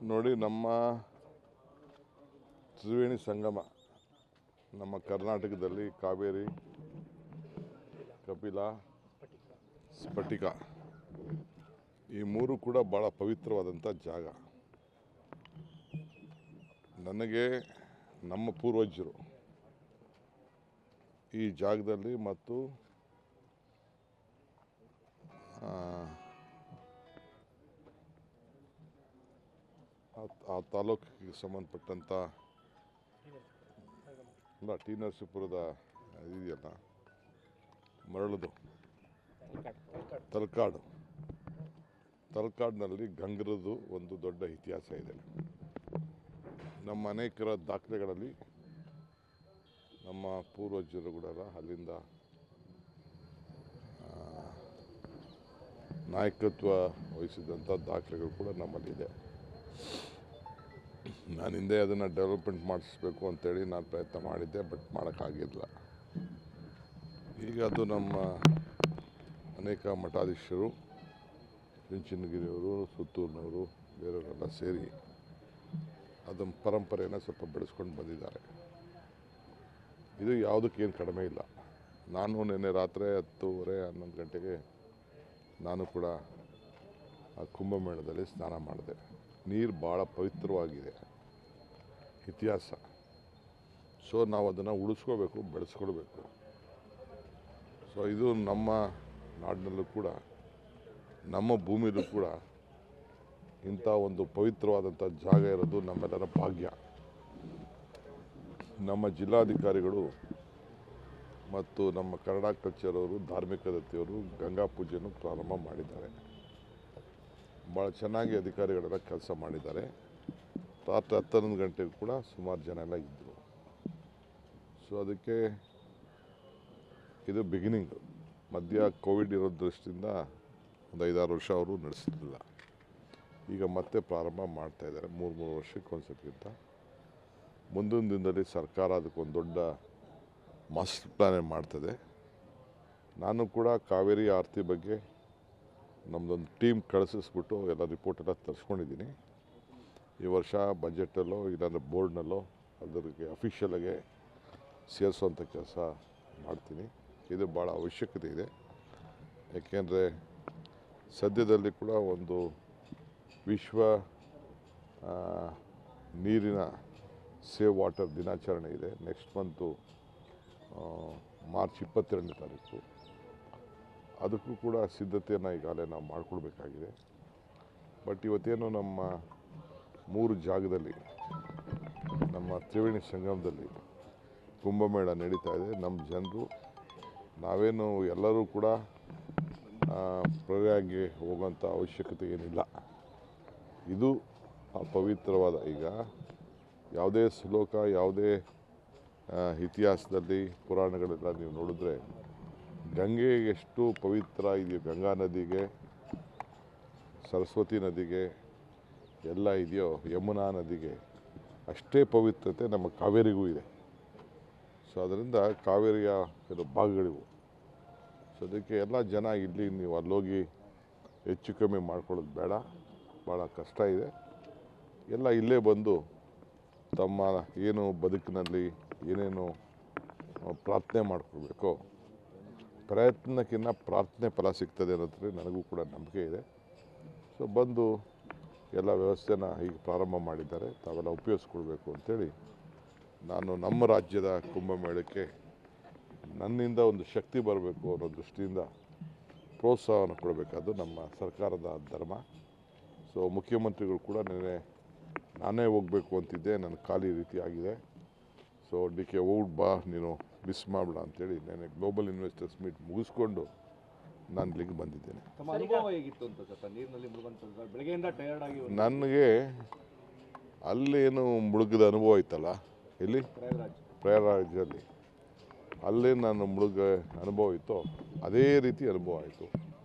ನೋಡಿ, ನಮ್ಮ ತ್ರಿವೇಣಿ ಸಂಗಮ ನಮ್ಮ ಕರ್ನಾಟಕದಲ್ಲಿ ಕಾವೇರಿ, ಕಪಿಲ, ಸ್ಫಟಿಕ ಈ ಮೂರು ಕೂಡ ಭಾಳ ಪವಿತ್ರವಾದಂಥ ಜಾಗ. ನನಗೆ ನಮ್ಮ ಪೂರ್ವಜರು ಈ ಜಾಗದಲ್ಲಿ ಮತ್ತು ಆ ತಾಲೂಕಿಗೆ ಸಂಬಂಧಪಟ್ಟಂಥ ಟಿ ನರಸೀಪುರದ ಇದೆಯಲ್ಲ ಮರಳದು ತಲಕಾಡಿನಲ್ಲಿ ಗಂಗರದು ಒಂದು ದೊಡ್ಡ ಇತಿಹಾಸ ಇದೆ. ನಮ್ಮ ಅನೇಕರ ದಾಖಲೆಗಳಲ್ಲಿ ನಮ್ಮ ಪೂರ್ವಜರು ಕೂಡ ಅಲ್ಲಿಂದ ನಾಯಕತ್ವ ವಹಿಸಿದಂಥ ದಾಖಲೆಗಳು ಕೂಡ ನಮ್ಮಲ್ಲಿದೆ. ನಾನು ಹಿಂದೆ ಅದನ್ನು ಡೆವಲಪ್ಮೆಂಟ್ ಮಾಡಿಸ್ಬೇಕು ಅಂತೇಳಿ ನಾನು ಪ್ರಯತ್ನ ಮಾಡಿದ್ದೆ, ಬಟ್ ಮಾಡೋಕ್ಕಾಗಿಲ್ಲ. ಈಗ ಅದು ನಮ್ಮ ಅನೇಕ ಮಠಾಧೀಶರು, ಚುಂಚನಗಿರಿಯವರು, ಸುತ್ತೂರಿನವರು, ಬೇರೆಯವರೆಲ್ಲ ಸೇರಿ ಅದನ್ನು ಪರಂಪರೆಯನ್ನು ಸ್ವಲ್ಪ ಬೆಳೆಸ್ಕೊಂಡು ಬಂದಿದ್ದಾರೆ. ಇದು ಯಾವುದಕ್ಕೇನು ಕಡಿಮೆ ಇಲ್ಲ. ನಾನು ನಿನ್ನೆ ರಾತ್ರಿ 10:30-11 ಗಂಟೆಗೆ ನಾನು ಕೂಡ ಆ ಕುಂಭಮೇಳದಲ್ಲಿ ಸ್ನಾನ ಮಾಡಿದೆ. ನೀರು ಭಾಳ ಪವಿತ್ರವಾಗಿದೆ, ಇತಿಹಾಸ. ಸೊ ನಾವು ಅದನ್ನು ಉಳಿಸ್ಕೋಬೇಕು, ಬೆಳೆಸ್ಕೊಳ್ಬೇಕು. ಸೊ ಇದು ನಮ್ಮ ನಾಡಿನಲ್ಲೂ ಕೂಡ, ನಮ್ಮ ಭೂಮಿಯಲ್ಲೂ ಕೂಡ ಇಂಥ ಒಂದು ಪವಿತ್ರವಾದಂಥ ಜಾಗ ಇರೋದು ನಮ್ಮೆಲ್ಲರ ಭಾಗ್ಯ. ನಮ್ಮ ಜಿಲ್ಲಾಧಿಕಾರಿಗಳು ಮತ್ತು ನಮ್ಮ ಕನ್ನಡ ಕಲ್ಚರ್ ಅವರು, ಧಾರ್ಮಿಕ ದತ್ತಿಯವರು ಗಂಗಾ ಪೂಜೆಯನ್ನು ಪ್ರಾರಂಭ ಮಾಡಿದ್ದಾರೆ. ಭಾಳ ಚೆನ್ನಾಗಿ ಅಧಿಕಾರಿಗಳೆಲ್ಲ ಕೆಲಸ ಮಾಡಿದ್ದಾರೆ. ರಾತ್ರಿ 11 ಗಂಟೆಗೂ ಕೂಡ ಸುಮಾರು ಜನ ಎಲ್ಲ ಇದ್ದರು. ಸೊ ಅದಕ್ಕೆ ಇದು ಬಿಗಿನಿಂಗು. ಮಧ್ಯ ಕೋವಿಡ್ ಇರೋ ದೃಷ್ಟಿಯಿಂದ ಒಂದು 5-6 ವರ್ಷ ಅವರು ನಡೆಸಲಿಲ್ಲ. ಈಗ ಮತ್ತೆ ಪ್ರಾರಂಭ ಮಾಡ್ತಾಯಿದ್ದಾರೆ, 3 ವರ್ಷಕ್ಕೆ ಒಂದ್ಸತಿಗಿಂತ. ಮುಂದಿನ ದಿನದಲ್ಲಿ ಸರ್ಕಾರ ಅದಕ್ಕೊಂದು ದೊಡ್ಡ ಮಾಸ್ಟರ್ ಪ್ಲ್ಯಾನ್ ಮಾಡ್ತದೆ. ನಾನು ಕೂಡ ಕಾವೇರಿ ಆರತಿ ಬಗ್ಗೆ ನಮ್ಮದೊಂದು ಟೀಮ್ ಕಳಿಸಿಸ್ಬಿಟ್ಟು ಎಲ್ಲ ರಿಪೋರ್ಟೆಲ್ಲ ತರಿಸ್ಕೊಂಡಿದ್ದೀನಿ. ಈ ವರ್ಷ ಬಜೆಟಲ್ಲೋ ಇಲ್ಲಾಂದರೆ ಬೋರ್ಡ್ನಲ್ಲೋ ಅದರಿಗೆ ಅಫಿಷಿಯಲಾಗೆ ಸೇರಿಸೋವಂಥ ಕೆಲಸ ಮಾಡ್ತೀನಿ. ಇದು ಭಾಳ ಅವಶ್ಯಕತೆ ಇದೆ. ಏಕೆಂದರೆ ಸದ್ಯದಲ್ಲಿ ಕೂಡ ಒಂದು ವಿಶ್ವ ನೀರಿನ ಸೇವ್ ವಾಟರ್ ದಿನಾಚರಣೆ ಇದೆ. ನೆಕ್ಸ್ಟ್ ಮಂತು ಮಾರ್ಚ್ 22ನೇ ತಾರೀಕು. ಅದಕ್ಕೂ ಕೂಡ ಸಿದ್ಧತೆಯನ್ನು ಈಗಾಗಲೇ ನಾವು ಮಾಡಿಕೊಳ್ಬೇಕಾಗಿದೆ. ಬಟ್ ಇವತ್ತೇನು ನಮ್ಮ 3 ಜಾಗದಲ್ಲಿ, ನಮ್ಮ ತ್ರಿವೇಣಿ ಸಂಗಮದಲ್ಲಿ ಕುಂಭಮೇಳ ನಡೀತಾ ಇದೆ. ನಮ್ಮ ಜನರು ನಾವೇನು ಎಲ್ಲರೂ ಕೂಡ ಪ್ರಯಾಗಿಗೆ ಹೋಗೋಂಥ ಅವಶ್ಯಕತೆ ಏನಿಲ್ಲ. ಇದು ಪವಿತ್ರವಾದ, ಈಗ ಯಾವುದೇ ಶ್ಲೋಕ, ಯಾವುದೇ ಇತಿಹಾಸದಲ್ಲಿ ಪುರಾಣಗಳೆಲ್ಲ ನೀವು ನೋಡಿದ್ರೆ ಗಂಗೆ ಎಷ್ಟು ಪವಿತ್ರ ಇದೆಯೋ, ಗಂಗಾ ನದಿಗೆ, ಸರಸ್ವತಿ ನದಿಗೆ ಎಲ್ಲ ಇದೆಯೋ, ಯಮುನಾ ನದಿಗೆ ಅಷ್ಟೇ ಪವಿತ್ರತೆ ನಮ್ಮ ಕಾವೇರಿಗೂ ಇದೆ. ಸೊ ಅದರಿಂದ ಕಾವೇರಿಯ ಭಾಗಗಳಿವು. ಸೊ ಅದಕ್ಕೆ ಎಲ್ಲ ಜನ ಇಲ್ಲಿ ನೀವು ಅಲ್ಲೋಗಿ ಹೆಚ್ಚು ಕಮ್ಮಿ ಮಾಡ್ಕೊಳ್ಳೋದು ಬೇಡ, ಭಾಳ ಕಷ್ಟ ಇದೆ. ಎಲ್ಲ ಇಲ್ಲೇ ಬಂದು ತಮ್ಮ ಏನು ಬದುಕಿನಲ್ಲಿ ಏನೇನು ಪ್ರಾರ್ಥನೆ ಮಾಡ್ಕೊಳ್ಬೇಕೋ, ಪ್ರಯತ್ನಕ್ಕಿಂತ ಪ್ರಾರ್ಥನೆ ಫಲ ಸಿಗ್ತದೆ ಅನ್ನೋದ್ರಲ್ಲಿ ನನಗೂ ಕೂಡ ನಂಬಿಕೆ ಇದೆ. ಸೊ ಬಂದು ಎಲ್ಲ ವ್ಯವಸ್ಥೆನ ಈಗ ಪ್ರಾರಂಭ ಮಾಡಿದ್ದಾರೆ, ತಾವೆಲ್ಲ ಉಪಯೋಗಿಸ್ಕೊಳ್ಬೇಕು ಅಂತೇಳಿ ನಾನು ನಮ್ಮ ರಾಜ್ಯದ ಕುಂಭಮೇಳಕ್ಕೆ ನನ್ನಿಂದ ಒಂದು ಶಕ್ತಿ ಬರಬೇಕು ಅನ್ನೋ ದೃಷ್ಟಿಯಿಂದ ಪ್ರೋತ್ಸಾಹವನ್ನು ಕೊಡಬೇಕಾದ್ದು ನಮ್ಮ ಸರ್ಕಾರದ ಧರ್ಮ. ಸೊ ಮುಖ್ಯಮಂತ್ರಿಗಳು ಕೂಡ ನಾನೇ ಹೋಗಬೇಕು ಅಂತಿದ್ದೆ, ನನ್ನ ಖಾಲಿ ರೀತಿ ಆಗಿದೆ. ಸೊ DK ಹೋಗ್ಬಿಟ್ಟು ಬಾ, ನೀನು ಮಿಸ್ ಮಾಡಬೇಡ ಅಂತೇಳಿ ನಾನು ಗ್ಲೋಬಲ್ ಇನ್ವೆಸ್ಟರ್ಸ್ ಮೀಟ್ ಮುಗಿಸ್ಕೊಂಡು ನಾನು ಇಲ್ಲಿಗೆ ಬಂದಿದ್ದೇನೆ. ನನಗೆ ಅಲ್ಲೇನು ಮುಳುಗಿದ ಅನುಭವ ಇತ್ತಲ್ಲ, ಇಲ್ಲಿ ಪ್ರಯಾಗರಾಜಲ್ಲಿ ಅಲ್ಲೇ ನಾನು ಮುಳುಗ ಅನುಭವ ಇತ್ತು, ಅದೇ ರೀತಿ ಅನುಭವ ಆಯಿತು.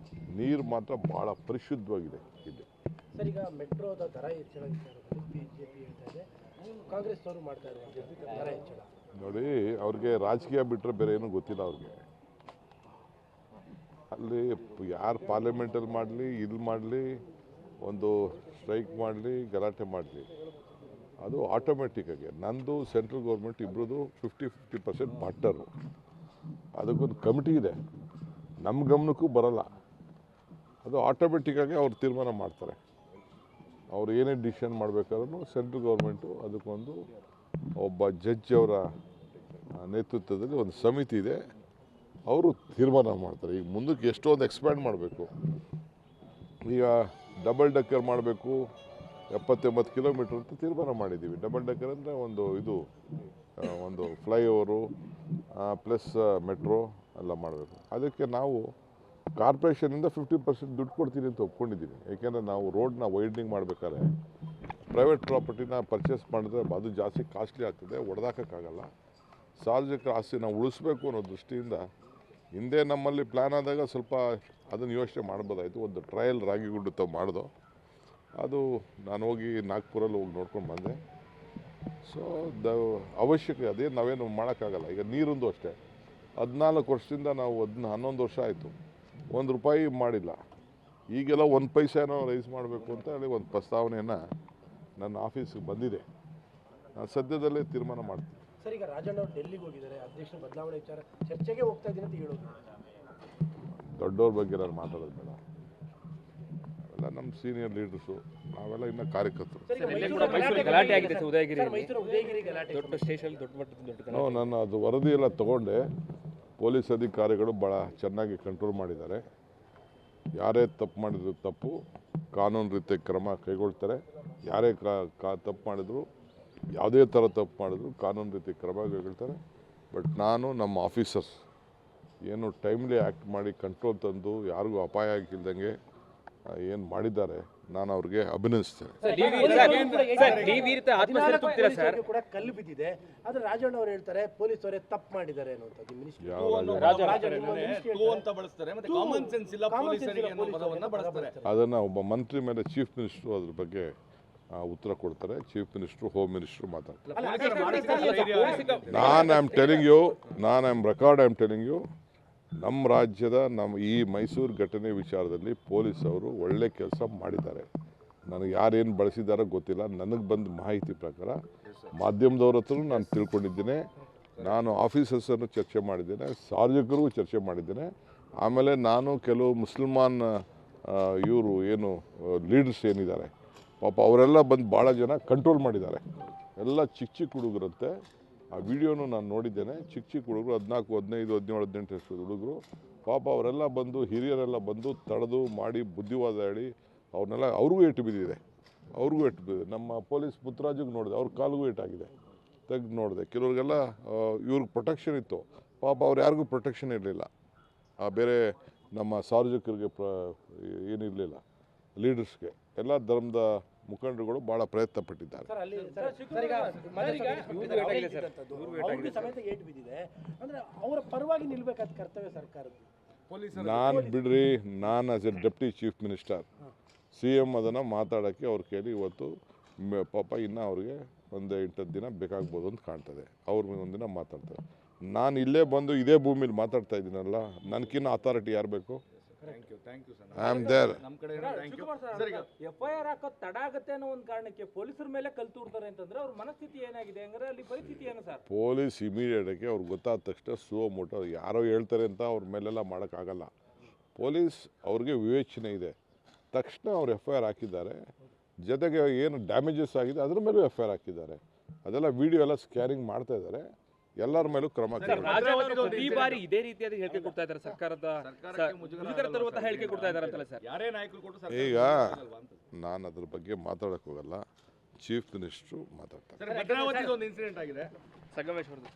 ನೀರು ಮಾತ್ರ ಭಾಳ ಪರಿಶುದ್ಧವಾಗಿದೆ ಇಲ್ಲಿ. ಸರ್, ಈಗ ಮೆಟ್ರೋದ ದರ ಹೆಚ್ಚಳ ಬಿಜೆಪಿ ಹೇಳ್ತಾ ಇದೆ, ಕಾಂಗ್ರೆಸ್ ಅವರು ಮಾಡ್ತಾ ಇದ್ದಾರೆ ದರ ಹೆಚ್ಚಳ. ನೋಡಿ, ಅವ್ರಿಗೆ ರಾಜಕೀಯ ಬಿಟ್ಟರೆ ಬೇರೆ ಏನೂ ಗೊತ್ತಿಲ್ಲ ಅವ್ರಿಗೆ. ಅಲ್ಲಿ ಯಾರು ಪಾರ್ಲಿಮೆಂಟಲ್ಲಿ ಮಾಡಲಿ, ಇಲ್ಲಿ ಮಾಡಲಿ, ಒಂದು ಸ್ಟ್ರೈಕ್ ಮಾಡಲಿ ಗಲಾಟೆ ಮಾಡಲಿ ಅದು ಆಟೋಮೆಟಿಕ್ಕಾಗಿ ನಂದು ಸೆಂಟ್ರಲ್ ಗೌರ್ಮೆಂಟ್ ಇಬ್ಬರದು 50% ಬಾರ್ಟರು. ಅದಕ್ಕೊಂದು ಕಮಿಟಿ ಇದೆ, ನಮ್ಮ ಗಮನಕ್ಕೂ ಬರಲ್ಲ. ಅದು ಆಟೋಮೆಟಿಕ್ಕಾಗಿ ಅವ್ರು ತೀರ್ಮಾನ ಮಾಡ್ತಾರೆ. ಅವ್ರು ಏನೇ ಡಿಸಿಷನ್ ಮಾಡಬೇಕಾದ್ರೂ ಸೆಂಟ್ರಲ್ ಗೌರ್ಮೆಂಟು ಅದಕ್ಕೊಂದು ಒಬ್ಬ ಜಡ್ಜ್ ಅವರ ನೇತೃತ್ವದಲ್ಲಿ ಒಂದು ಸಮಿತಿ ಇದೆ, ಅವರು ತೀರ್ಮಾನ ಮಾಡ್ತಾರೆ. ಈಗ ಮುಂದಕ್ಕೆ ಎಷ್ಟೊಂದು ಎಕ್ಸ್ಪ್ಯಾಂಡ್ ಮಾಡಬೇಕು. ಈಗ ಡಬಲ್ ಡಕ್ಕರ್ ಮಾಡಬೇಕು 70-80 ಕಿಲೋಮೀಟ್ರ್ ಅಂತ ತೀರ್ಮಾನ ಮಾಡಿದ್ದೀವಿ. ಡಬಲ್ ಡಕ್ಕರ್ ಅಂದರೆ ಒಂದು ಫ್ಲೈಓವರು ಪ್ಲಸ್ ಮೆಟ್ರೋ ಎಲ್ಲ ಮಾಡಬೇಕು. ಅದಕ್ಕೆ ನಾವು ಕಾರ್ಪೊರೇಷನಿಂದ 50% ದುಡ್ಡು ಕೊಡ್ತೀನಿ ಅಂತ ಒಪ್ಕೊಂಡಿದ್ದೀನಿ. ಏಕೆಂದರೆ ನಾವು ರೋಡ್ನ ವೈಡ್ನಿಂಗ್ ಮಾಡಬೇಕಾದ್ರೆ ಪ್ರೈವೇಟ್ ಪ್ರಾಪರ್ಟಿನ ಪರ್ಚೇಸ್ ಮಾಡಿದ್ರೆ ಅದು ಜಾಸ್ತಿ ಕಾಸ್ಟ್ಲಿ ಆಗ್ತದೆ, ಹೊಡೆದಾಕೋಕ್ಕಾಗಲ್ಲ. ಸಾರ್ವಜನಿಕರ ಆಸ್ತಿ ನಾವು ಉಳಿಸ್ಬೇಕು ಅನ್ನೋ ದೃಷ್ಟಿಯಿಂದ ಹಿಂದೆ ನಮ್ಮಲ್ಲಿ ಪ್ಲ್ಯಾನ್ ಆದಾಗ ಸ್ವಲ್ಪ ಅದನ್ನು ಯೋಚನೆ ಮಾಡ್ಬೋದಾಯಿತು. ಒಂದು ಟ್ರಯಲ್ ರಾಗಿಗುಂಡು ತಾವು ಮಾಡ್ದೋ, ಅದು ನಾನು ಹೋಗಿ ನಾಗ್ಪುರಲ್ಲಿ ಹೋಗಿ ನೋಡ್ಕೊಂಡು ಬಂದೆ. ಸೊ ಅವಶ್ಯಕ ಅದೇ ನಾವೇನು ಮಾಡೋಕ್ಕಾಗಲ್ಲ. ಈಗ ನೀರೊಂದು ಅಷ್ಟೇ 14 ವರ್ಷದಿಂದ ನಾವು 11 ವರ್ಷ ಆಯಿತು, ₹1 ಮಾಡಿಲ್ಲ. ಈಗೆಲ್ಲ 1 ಪೈಸೆನೋ ರೈಸ್ ಮಾಡಬೇಕು ಅಂತ ಹೇಳಿ ಒಂದು ಪ್ರಸ್ತಾವನೆಯನ್ನು ನನ್ನ ಆಫೀಸಿಗೆ ಬಂದಿದೆ. ನಾನು ಸದ್ಯದಲ್ಲೇ ತೀರ್ಮಾನ ಮಾಡ್ತೀನಿ. ಸರ್, ಈಗ ರಾಜಣ್ಣ ಅವರು ಡೆಲ್ಲಿಗೆ ಹೋಗಿದ್ದಾರೆ, ಅಧ್ಯಕ್ಷರ ಬದಲಾವಣೆ ವಿಚಾರ ಚರ್ಚೆಗೆ ಹೋಗ್ತಾ ಇದ್ದೀನಿ ಅಂತ ಹೇಳೋದು. ದೊಡ್ಡವ್ರ ಬಗ್ಗೆ ನಾನು ಮಾತಾಡೋದು ಬೇಡ. ಅವೆಲ್ಲ ನಮ್ಮ ಸೀನಿಯರ್ ಲೀಡರ್ಸು, ನಾವೆಲ್ಲ ಇನ್ನು ಕಾರ್ಯಕರ್ತರು. ಗಲಾಟೆ ಆಗಿದೆ ಸರ್, ಉದಯಗಿರಿ ಗಲಾಟೆ ದೊಡ್ಡ ಸ್ಟೇಷನ್ ದೊಡ್ಡ ಮಟ್ಟದ ನಾನು ಅದು ವರದಿ ಎಲ್ಲ ತೊಗೊಂಡೆ. ಪೊಲೀಸ್ ಅಧಿಕಾರಿಗಳು ಭಾಳ ಚೆನ್ನಾಗಿ ಕಂಟ್ರೋಲ್ ಮಾಡಿದ್ದಾರೆ. ಯಾರೇ ತಪ್ಪು ಮಾಡಿದ್ರು ತಪ್ಪು ಕಾನೂನು ರೀತಿಯ ಕ್ರಮ ಕೈಗೊಳ್ತಾರೆ. ಯಾರೇ ತಪ್ಪು ಮಾಡಿದ್ರು, ಯಾವುದೇ ಥರ ತಪ್ಪು ಮಾಡಿದ್ರು ಕಾನೂನು ರೀತಿ ಕ್ರಮ ಕೈಗೊಳ್ತಾರೆ. ಬಟ್ ನಾನು ನಮ್ಮ ಆಫೀಸರ್ಸ್ ಏನು ಟೈಮ್ಲಿ ಆ್ಯಕ್ಟ್ ಮಾಡಿ ಕಂಟ್ರೋಲ್ ತಂದು ಯಾರಿಗೂ ಅಪಾಯ ಆಗಿಲ್ದಂಗೆ ಏನು ಮಾಡಿದ್ದಾರೆ, ನಾನು ಅವ್ರಿಗೆ ಅಭಿನಂದಿಸ್ತೇನೆ. ಕೂಡ ಕಲ್ಲು ಬಿದ್ದಿದೆ, ಆದ್ರೆ ರಾಜಣ್ಣ ಅವರು ಹೇಳ್ತಾರೆ ಪೊಲೀಸ್ ಅವರೇ ತಪ್ಪು ಮಾಡಿದ್ದಾರೆ ಅನ್ನುವಂಥದ್ದು. ಅದನ್ನು ಒಬ್ಬ ಮಂತ್ರಿ ಮೇಲೆ ಚೀಫ್ ಮಿನಿಸ್ಟ್ರು ಅದ್ರ ಬಗ್ಗೆ ಉತ್ತರ ಕೊಡ್ತಾರೆ. ಚೀಫ್ ಮಿನಿಸ್ಟ್ರು, ಹೋಮ್ ಮಿನಿಸ್ಟ್ರು ಮಾತಾಡ್ತಾರೆ. ನಾನು ಐ ಆಮ್ ಟೆಲಿಂಗ್ ಯು ನಮ್ಮ ರಾಜ್ಯದ ಈ ಮೈಸೂರು ಘಟನೆ ವಿಚಾರದಲ್ಲಿ ಪೊಲೀಸ್ ಅವರು ಒಳ್ಳೆ ಕೆಲಸ ಮಾಡಿದ್ದಾರೆ. ನನಗೆ ಯಾರೇನು ಬಳಸಿದಾರೋ ಗೊತ್ತಿಲ್ಲ. ನನಗೆ ಬಂದ ಮಾಹಿತಿ ಪ್ರಕಾರ ಮಾಧ್ಯಮದವ್ರ ಹತ್ರ ನಾನು ತಿಳ್ಕೊಂಡಿದ್ದೇನೆ. ನಾನು ಆಫೀಸರ್ಸನ್ನು ಚರ್ಚೆ ಮಾಡಿದ್ದೇನೆ, ಸಾರ್ವಜನಿಕರಿಗೂ ಚರ್ಚೆ ಮಾಡಿದ್ದೇನೆ. ಆಮೇಲೆ ನಾನು ಕೆಲವು ಮುಸಲ್ಮಾನ್ ಇವರು ಏನು ಲೀಡರ್ಸ್ ಏನಿದ್ದಾರೆ ಪಾಪ ಅವರೆಲ್ಲ ಬಂದು ಭಾಳ ಜನ ಕಂಟ್ರೋಲ್ ಮಾಡಿದ್ದಾರೆ. ಎಲ್ಲ ಚಿಕ್ಕ ಹುಡುಗರಂತೆ. ಆ ವಿಡಿಯೋನು ನಾನು ನೋಡಿದ್ದೇನೆ. ಚಿಕ್ಕ ಹುಡುಗರು 14, 15, 17, 18 ವರ್ಷದ ಹುಡುಗರು ಪಾಪ ಅವರೆಲ್ಲ ಬಂದು ಹಿರಿಯರೆಲ್ಲ ಬಂದು ತಡೆದು ಮಾಡಿ ಬುದ್ಧಿವಾದ ಹೇಳಿ ಅವ್ರಿಗೂ ಏಟು ಬಿದ್ದಿದೆ. ನಮ್ಮ ಪೊಲೀಸ್ ಪುತ್ತರಾಜಿಗೆ ನೋಡಿದೆ, ಅವ್ರ ಕಾಲಿಗೂ ಏಟಾಗಿದೆ. ತೆಗೆದು ನೋಡಿದೆ. ಕೆಲವ್ರಿಗೆಲ್ಲ ಇವ್ರಿಗೆ ಪ್ರೊಟೆಕ್ಷನ್ ಇತ್ತು, ಪಾಪ ಅವ್ರು ಯಾರಿಗೂ ಪ್ರೊಟೆಕ್ಷನ್ ಇರಲಿಲ್ಲ. ಬೇರೆ ನಮ್ಮ ಸಾರ್ವಜನಿಕರಿಗೆ ಏನಿರಲಿಲ್ಲ. ಲೀಡರ್ಸ್ಗೆ ಎಲ್ಲ ಧರ್ಮದ ಮುಖಂಡರುಗಳು ಭಾಳ ಪ್ರಯತ್ನ ಪಟ್ಟಿದ್ದಾರೆ. ಅವರ ಪರವಾಗಿ ನಿಲ್ಬೇಕಾದ ಕರ್ತವ್ಯ ಸರ್ಕಾರದ್ದು. ನಾನು as A deputy chief minister CM ಅದನ್ನು ಮಾತಾಡೋಕ್ಕೆ ಅವ್ರ ಕೈಲಿ ಇವತ್ತು ಪಾಪ ಇನ್ನು ಅವ್ರಿಗೆ ಒಂದು 8 ದಿನ ಬೇಕಾಗ್ಬೋದು ಅಂತ ಕಾಣ್ತದೆ. ಅವ್ರ ಒಂದಿನ ಮಾತಾಡ್ತಾರೆ. ನಾನು ಇಲ್ಲೇ ಬಂದು ಇದೇ ಭೂಮಿಲಿ ಮಾತಾಡ್ತಾ ಇದ್ದೀನಲ್ಲ, ನನಗಿನ್ನ ಅಥಾರಿಟಿ ಯಾರು ಬೇಕು? I am there. FIR ಹಾಕೋದು ತಡ ಆಗುತ್ತೆ ಅನ್ನೋ ಒಂದು ಕಾರಣಕ್ಕೆ ಪೊಲೀಸರ ಮೇಲೆ ಕಲ್ಲು ತೂಡ್ತಾರೆ ಅಂತಂದ್ರೆ ಅವ್ರ ಮನಸ್ಥಿತಿ ಏನಾಗಿದೆ ಹಂಗಾರೆ? ಅಲ್ಲಿ ಪರಿಸ್ಥಿತಿ ಏನು ಸರ್? ಪೊಲೀಸ್ ಇಮಿಡಿಯೇಟಾಗಿ ಅವ್ರಿಗೆ ಗೊತ್ತಾದ ತಕ್ಷಣ ಸುವಮೋಟೋ ಯಾರೋ ಹೇಳ್ತಾರೆ ಅಂತ ಅವ್ರ ಮೇಲೆಲ್ಲ ಮಾಡೋಕ್ಕಾಗಲ್ಲ. ಪೊಲೀಸ್ ಅವ್ರಿಗೆ ವಿವೇಚನೆ ಇದೆ. ತಕ್ಷಣ ಅವ್ರು FIR ಹಾಕಿದ್ದಾರೆ. ಜೊತೆಗೆ ಏನು ಡ್ಯಾಮೇಜಸ್ ಆಗಿದೆ ಅದ್ರ ಮೇಲೂ FIR ಹಾಕಿದ್ದಾರೆ. ಅದೆಲ್ಲ ವಿಡಿಯೋ ಎಲ್ಲ ಸ್ಕ್ಯಾನಿಂಗ್ ಮಾಡ್ತಾ ಇದ್ದಾರೆ. ಎಲ್ಲರ ಮೇಲೂ ಕ್ರಮ. ಈ ಬಾರಿ ಇದೇ ರೀತಿಯಾದ ಹೇಳಿಕೆ ಕೊಡ್ತಾ ಇದ್ದಾರೆ, ಸರ್ಕಾರದ ಹೇಳಿಕೆ ಕೊಡ್ತಾ ಇದ್ದಾರೆ ಅಂತಲ್ಲ ಸರ್? ಈಗ ನಾನು ಅದ್ರ ಬಗ್ಗೆ ಮಾತಾಡಕ್ಕೆ ಹೋಗಲ್ಲ. ಚೀಫ್ ಮಿನಿಸ್ಟ್ರು ಮಾತಾಡ್ತಾರೆ. ಸಂಗಮೇಶ್ವರದ